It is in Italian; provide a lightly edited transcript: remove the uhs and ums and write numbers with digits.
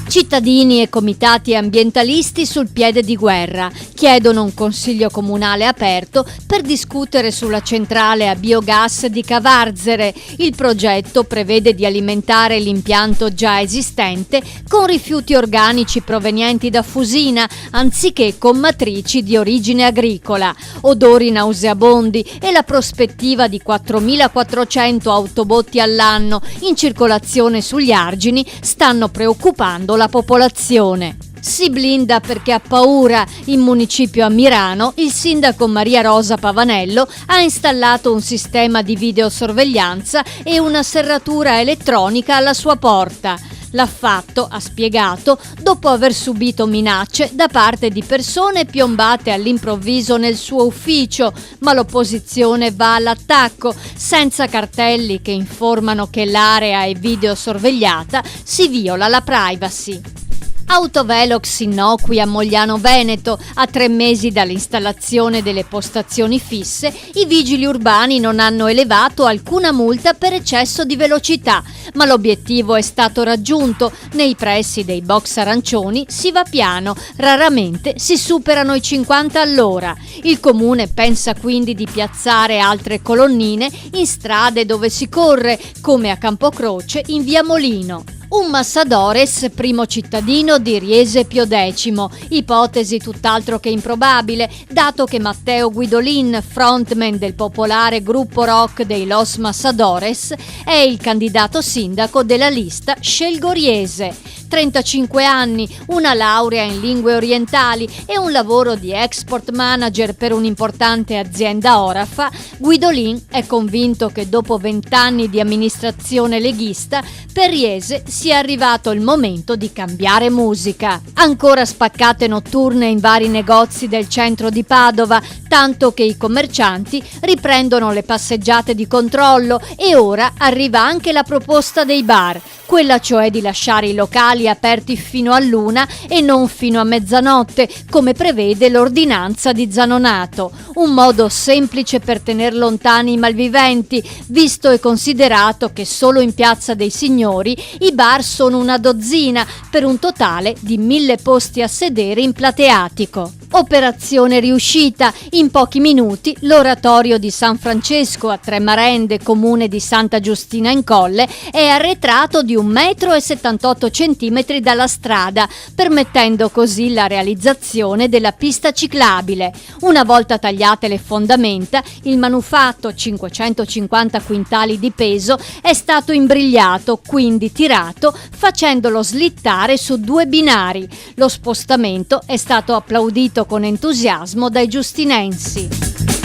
Cittadini e comitati ambientalisti sul piede di guerra chiedono un consiglio comunale aperto per discutere sulla centrale a biogas di Cavarzere. Il progetto prevede di alimentare l'impianto già esistente con rifiuti organici provenienti da Fusina anziché con matrici di origine agricola. Odori nauseabondi e la prospettiva di 4.400 autobotti all'anno in circolazione sugli argini stanno preoccupando la popolazione. Si blinda perché ha paura. In municipio a Mirano il sindaco Maria Rosa Pavanello ha installato un sistema di videosorveglianza e una serratura elettronica alla sua porta. L'ha fatto, ha spiegato, dopo aver subito minacce da parte di persone piombate all'improvviso nel suo ufficio, ma l'opposizione va all'attacco. Senza cartelli che informano che l'area è videosorvegliata, si viola la privacy. Autovelox innocui a Mogliano Veneto. A 3 mesi dall'installazione delle postazioni fisse, i vigili urbani non hanno elevato alcuna multa per eccesso di velocità, ma l'obiettivo è stato raggiunto. Nei pressi dei box arancioni si va piano, raramente si superano i 50 all'ora. Il comune pensa quindi di piazzare altre colonnine in strade dove si corre, come a Campocroce in via Molino. Un Massadores primo cittadino di Riese Pio X, ipotesi tutt'altro che improbabile, dato che Matteo Guidolin, frontman del popolare gruppo rock dei Los Massadores, è il candidato sindaco della lista Scelgo Riese. 35 anni, una laurea in lingue orientali e un lavoro di export manager per un'importante azienda orafa, Guidolin è convinto che dopo 20 anni di amministrazione leghista, per Riese sia arrivato il momento di cambiare musica. Ancora spaccate notturne in vari negozi del centro di Padova, tanto che i commercianti riprendono le passeggiate di controllo e ora arriva anche la proposta dei bar, quella cioè di lasciare i locali aperti fino all'1 e non fino a mezzanotte, come prevede l'ordinanza di Zanonato. Un modo semplice per tener lontani i malviventi, visto e considerato che solo in Piazza dei Signori i bar sono una dozzina, per un totale di 1.000 posti a sedere in plateatico. Operazione riuscita. In pochi minuti l'oratorio di San Francesco a Tremarende, comune di Santa Giustina in Colle, è arretrato di 1,78 m dalla strada, permettendo così la realizzazione della pista ciclabile. Una volta tagliate le fondamenta, il manufatto, 550 quintali di peso, è stato imbrigliato, quindi tirato, facendolo slittare su 2 binari. Lo spostamento è stato applaudito con entusiasmo dai giustinensi.